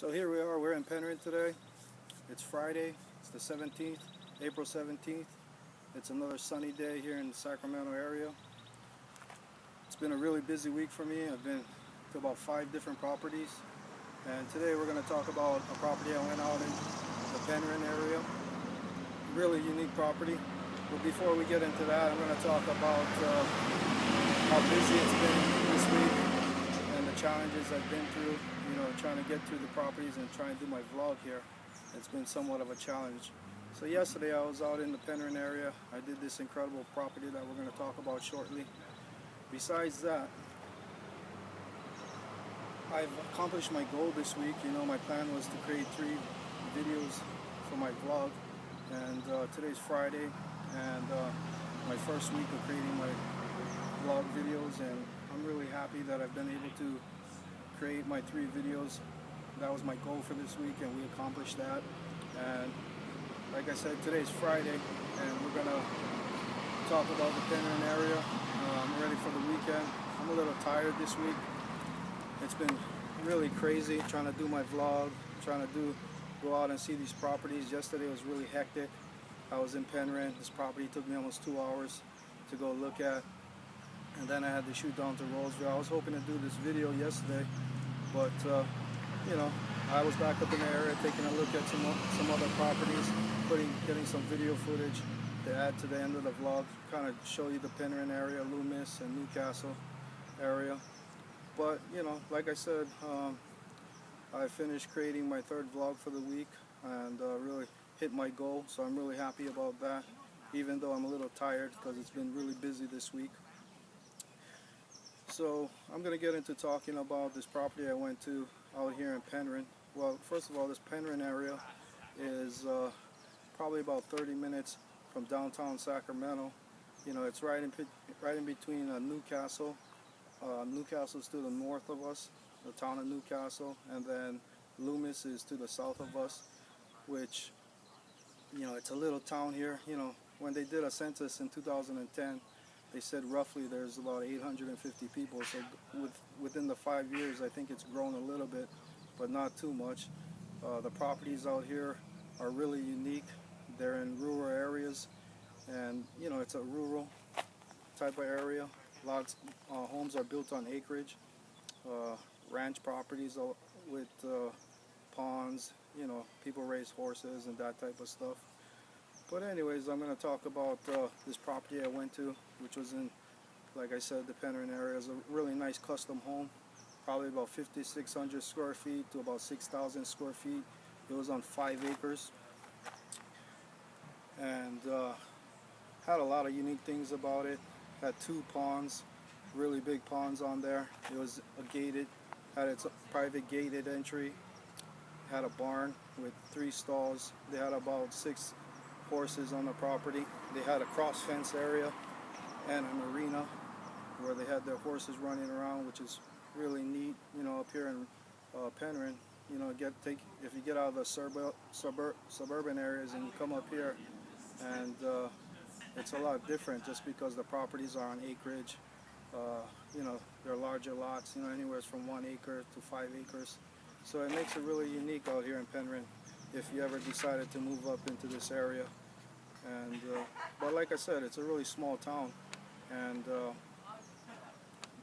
So here we are, we're in Penryn today. It's Friday, it's the 17th, April 17th. It's another sunny day here in the Sacramento area. It's been a really busy week for me. I've been to about 5 different properties. And today we're going to talk about a property I went out in the Penryn area. Really unique property. But before we get into that, I'm going to talk about how busy it's been this week and the challenges I've been through, trying to get through the properties and trying to do my vlog here. It's been somewhat of a challenge. So yesterday I was out in the Penryn area. I did this incredible property that we're going to talk about shortly. Besides that, I've accomplished my goal this week. My plan was to create 3 videos for my vlog, and today's Friday, and my first week of creating my vlog videos, and I'm really happy that I've been able to create my 3 videos. That was my goal for this week, and we accomplished that. And like I said, today's Friday, and we're gonna talk about the Penryn area. I'm ready for the weekend. I'm a little tired this week. It's been really crazy trying to do my vlog, trying to go out and see these properties. Yesterday was really hectic. I was in Penryn. This property took me almost 2 hours to go look at, and then I had to shoot down to Roseville. I was hoping to do this video yesterday, but I was back up in the area taking a look at some other properties, getting some video footage to add to the end of the vlog, kind of show you the Penryn area, Loomis and Newcastle area. But like I said, I finished creating my 3rd vlog for the week, and really hit my goal, so I'm really happy about that, even though I'm a little tired because it's been really busy this week. So I'm going to get into talking about this property I went to out here in Penryn. Well, first of all, this Penryn area is probably about 30 minutes from downtown Sacramento. It's right in between Newcastle. Newcastle is to the north of us, the town of Newcastle, and then Loomis is to the south of us, which, it's a little town here. When they did a census in 2010, they said roughly there's about 850 people. So within the 5 years, I think it's grown a little bit, but not too much. The properties out here are really unique. They're in rural areas, and it's a rural type of area. Lots homes are built on acreage, ranch properties with ponds. People raise horses and that type of stuff. But anyways, I'm going to talk about this property I went to, which was in, like I said, the Penryn area. It's a really nice custom home, probably about 5,600 square feet to about 6,000 square feet. It was on 5 acres, and had a lot of unique things about it. Had 2 ponds, really big ponds on there. It was had its private gated entry. Had a barn with 3 stalls. They had about 6 horses on the property. They had a cross fence area and an arena where they had their horses running around, which is really neat. Up here in Penryn, if you get out of the suburban areas and you come up here, and it's a lot different just because the properties are on acreage. They're larger lots, anywhere from 1 acre to 5 acres. So it makes it really unique out here in Penryn if you ever decided to move up into this area. And but like I said, it's a really small town, and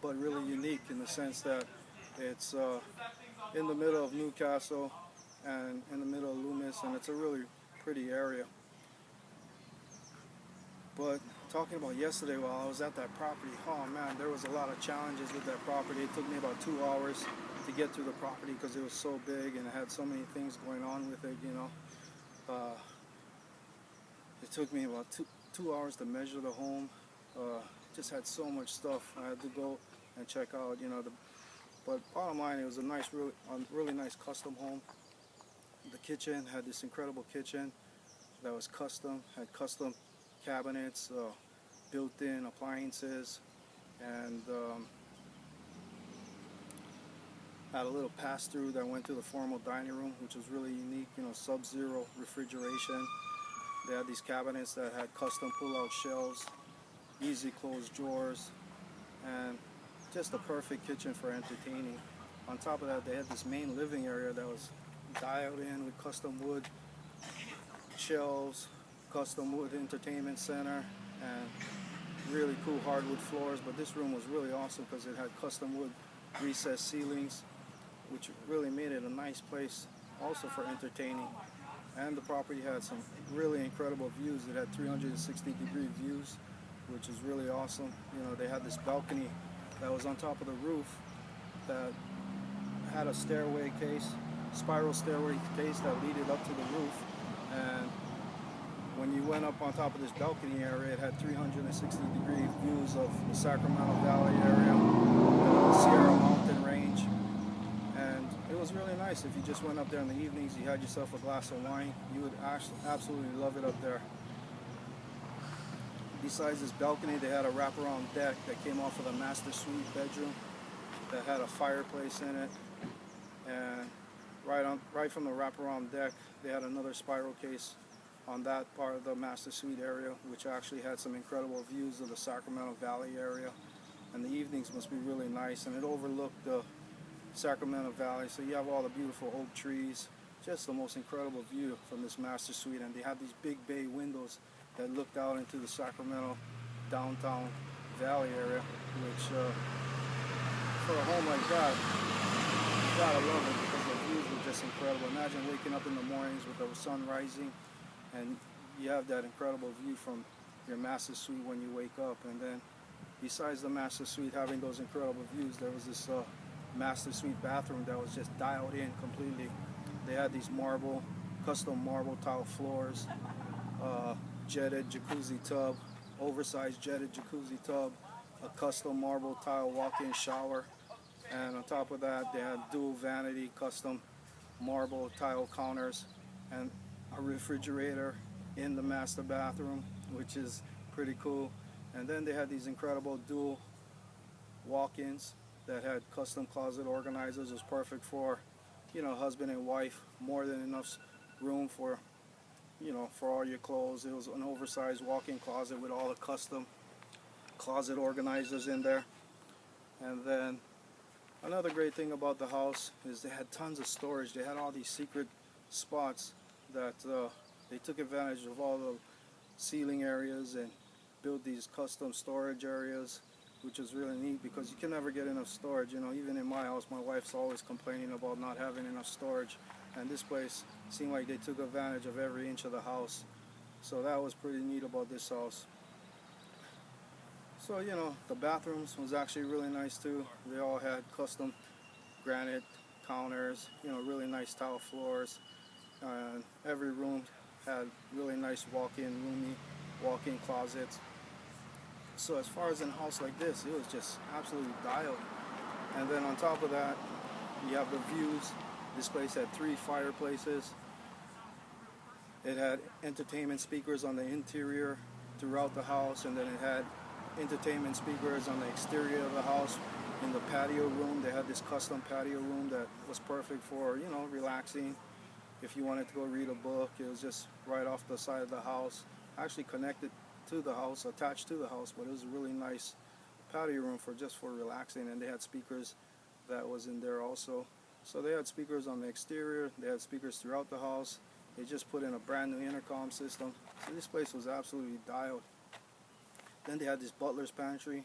but really unique in the sense that it's in the middle of Newcastle and in the middle of Loomis, and it's a really pretty area. But talking about yesterday while I was at that property, oh man, there was a lot of challenges with that property. It took me about 2 hours to get through the property because it was so big and it had so many things going on with it. It took me about two hours to measure the home. Just had so much stuff I had to go and check out. But bottom line, it was a really nice custom home. The kitchen had this incredible kitchen that was custom. Had custom cabinets, built-in appliances, and had a little pass-through that went to the formal dining room, which was really unique. Sub-zero refrigeration. They had these cabinets that had custom pull-out shelves, easy closed drawers, and just a perfect kitchen for entertaining. On top of that, they had this main living area that was dialed in with custom wood shelves, custom wood entertainment center, and really cool hardwood floors. But this room was really awesome because it had custom wood recessed ceilings, which really made it a nice place also for entertaining. And the property had some really incredible views. It had 360-degree views, which is really awesome. You know, they had this balcony that was on top of the roof that had a stairway case, spiral stairway case that leaded up to the roof. And when you went up on top of this balcony area, it had 360-degree views of the Sacramento Valley area, the Sierra Mountain range. And it was really nice. If you just went up there in the evenings, you had yourself a glass of wine, you would absolutely love it up there. Besides this balcony, they had a wraparound deck that came off of the master suite bedroom that had a fireplace in it. And right from the wraparound deck, they had another spiral case on that part of the master suite area, which actually had some incredible views of the Sacramento Valley area. And the evenings must be really nice, and it overlooked the Sacramento Valley, so you have all the beautiful oak trees. Just the most incredible view from this master suite. And they had these big bay windows that looked out into the Sacramento downtown valley area, which for a home like that, you gotta love it because the views were just incredible. Imagine waking up in the mornings with the sun rising and you have that incredible view from your master suite when you wake up. And then besides the master suite having those incredible views, there was this master suite bathroom that was just dialed in completely. They had these custom marble tile floors, jetted jacuzzi tub, oversized jetted jacuzzi tub, a custom marble tile walk-in shower, and on top of that they had dual vanity custom marble tile counters and a refrigerator in the master bathroom, which is pretty cool. And then they had these incredible dual walk-ins that had custom closet organizers. It was perfect for, you know, husband and wife, more than enough room for, you know, for all your clothes. It was an oversized walk-in closet with all the custom closet organizers in there. And then another great thing about the house is they had tons of storage. They had all these secret spots that they took advantage of all the ceiling areas and built these custom storage areas, which is really neat because you can never get enough storage. You know, even in my house, my wife's always complaining about not having enough storage, and this place seemed like they took advantage of every inch of the house. So that was pretty neat about this house. So, you know, the bathrooms was actually really nice too. They all had custom granite counters, you know, really nice tile floors, and every room had really nice roomy walk-in closets. So as far as in a house like this, it was just absolutely dialed. And then on top of that, you have the views. This place had 3 fireplaces. It had entertainment speakers on the interior throughout the house, and then it had entertainment speakers on the exterior of the house. In the patio room, they had this custom patio room that was perfect for, you know, relaxing. If you wanted to go read a book, it was just right off the side of the house, actually connected to the house, attached to the house, but it was a really nice patio room for relaxing. And they had speakers that was in there also. So they had speakers on the exterior, they had speakers throughout the house. They just put in a brand new intercom system. So this place was absolutely dialed. Then they had this butler's pantry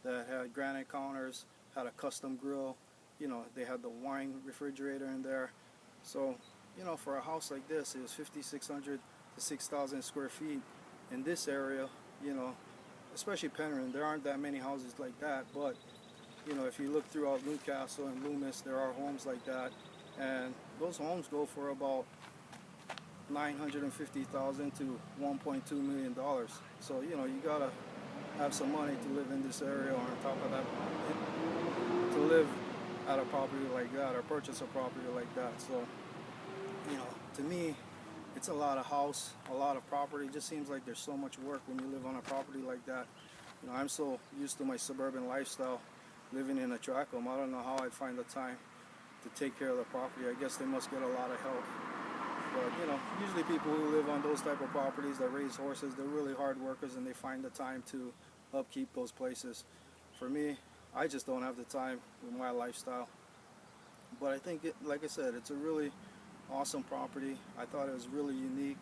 that had granite counters, had a custom grill. You know, they had the wine refrigerator in there. So, you know, for a house like this, it was 5,600 to 6,000 square feet in this area. You know, especially Penryn, there aren't that many houses like that, but you know, if you look throughout Newcastle and Loomis, there are homes like that, and those homes go for about $950,000 to $1.2 million. So, you know, you gotta have some money to live in this area, or on top of that, to live at a property like that or purchase a property like that. So, you know, to me, it's a lot of house, a lot of property. It just seems like there's so much work when you live on a property like that. You know, I'm so used to my suburban lifestyle, living in a tract home. I don't know how I'd find the time to take care of the property. I guess they must get a lot of help. But, you know, usually people who live on those type of properties that raise horses, they're really hard workers and they find the time to upkeep those places. For me, I just don't have the time with my lifestyle. But I think, like I said, it's a really awesome property. I thought it was really unique,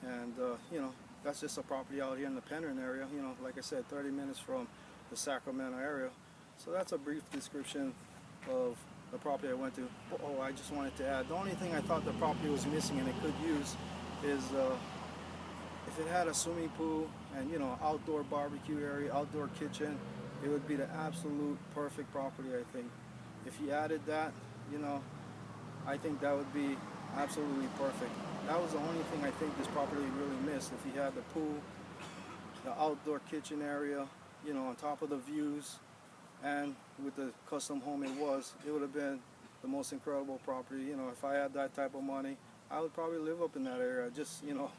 and you know, that's just a property out here in the Penryn area. You know, like I said, 30 minutes from the Sacramento area. So that's a brief description of the property I went to. Oh, I just wanted to add, the only thing I thought the property was missing and it could use is if it had a swimming pool and, you know, outdoor barbecue area, outdoor kitchen, it would be the absolute perfect property, I think. If you added that, you know, I think that would be absolutely perfect. That was the only thing I think this property really missed. If you had the pool, the outdoor kitchen area, you know, on top of the views, and with the custom home it would have been the most incredible property. You know, if I had that type of money, I would probably live up in that area. Just, you know,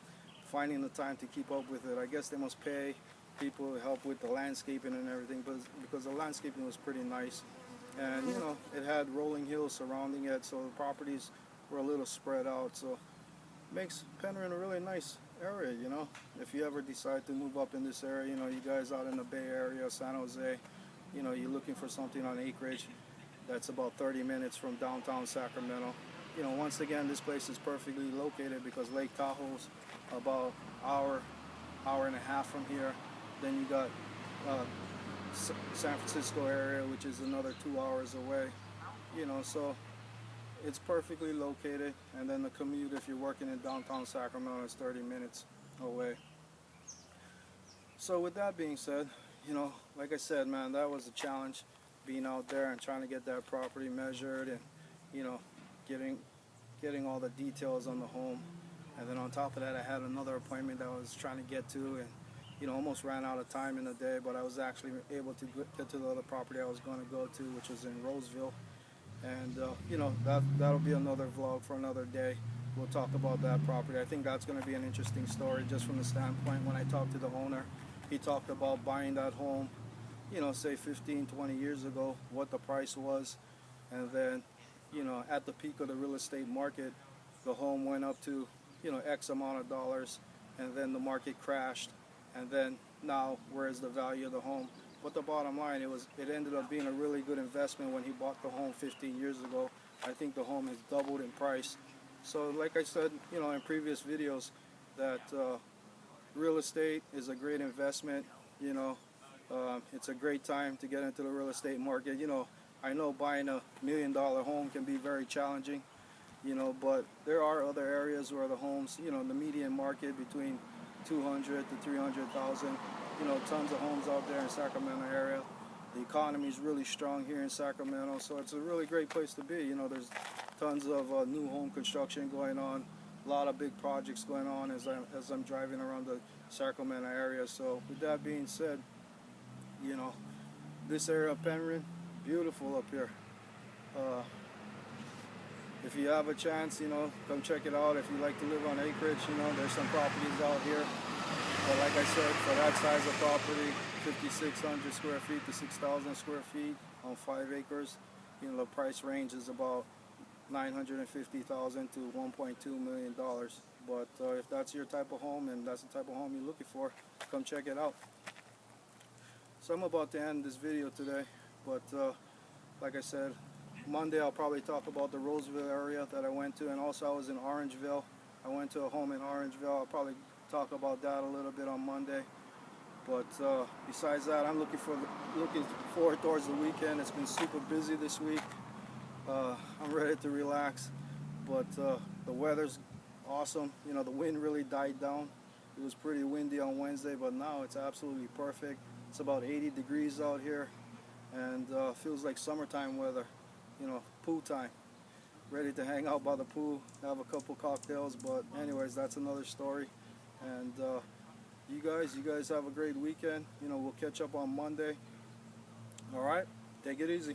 finding the time to keep up with it. I guess they must pay people to help with the landscaping and everything, but because the landscaping was pretty nice. And, you know, it had rolling hills surrounding it, so the properties were a little spread out. So it makes Penryn a really nice area, you know. If you ever decide to move up in this area, you know, you guys out in the Bay Area, San Jose, you know, you're looking for something on acreage that's about 30 minutes from downtown Sacramento. You know, once again, this place is perfectly located because Lake Tahoe's about hour and a half from here. Then you got San Francisco area, which is another 2 hours away. You know, so it's perfectly located. And then the commute, if you're working in downtown Sacramento, is 30 minutes away. So with that being said, you know, like I said, man, that was a challenge, being out there and trying to get that property measured and, you know, getting all the details on the home. And then on top of that, I had another appointment that I was trying to get to, and, you know, almost ran out of time in the day, but I was actually able to get to the other property I was going to go to, which was in Roseville. And, you know, that'll be another vlog for another day. We'll talk about that property. I think that's going to be an interesting story, just from the standpoint when I talked to the owner. He talked about buying that home, you know, say 15, 20 years ago, what the price was. And then, you know, at the peak of the real estate market, the home went up to, you know, X amount of dollars, and then the market crashed. And then now, where's the value of the home? But the bottom line, it ended up being a really good investment when he bought the home 15 years ago. I think the home has doubled in price. So like I said, you know, in previous videos, that real estate is a great investment. You know, it's a great time to get into the real estate market. You know, I know buying $1 million home can be very challenging, you know, but there are other areas where the homes, you know, the median market between 200 to 300,000, you know, tons of homes out there in Sacramento area. The economy is really strong here in Sacramento, so it's a really great place to be. You know, there's tons of new home construction going on, a lot of big projects going on as I'm driving around the Sacramento area. So with that being said, you know, this area of Penryn, beautiful up here. If you have a chance, you know, come check it out. If you like to live on acreage, you know, there's some properties out here. But like I said, for that size of property, 5,600 square feet to 6,000 square feet on 5 acres, you know, the price range is about $950,000 to $1.2 million. But if that's your type of home and that's the type of home you're looking for, come check it out. So I'm about to end this video today, but like I said, Monday I'll probably talk about the Roseville area that I went to, and also I was in Orangeville. I went to a home in Orangeville. I'll probably talk about that a little bit on Monday. But besides that, I'm looking forward towards the weekend. It's been super busy this week. I'm ready to relax, but the weather's awesome. You know, the wind really died down. It was pretty windy on Wednesday, but now it's absolutely perfect. It's about 80 degrees out here, and feels like summertime weather. You know, pool time. Ready to hang out by the pool, have a couple cocktails, but anyways, that's another story. And you guys have a great weekend. You know, we'll catch up on Monday. All right, take it easy.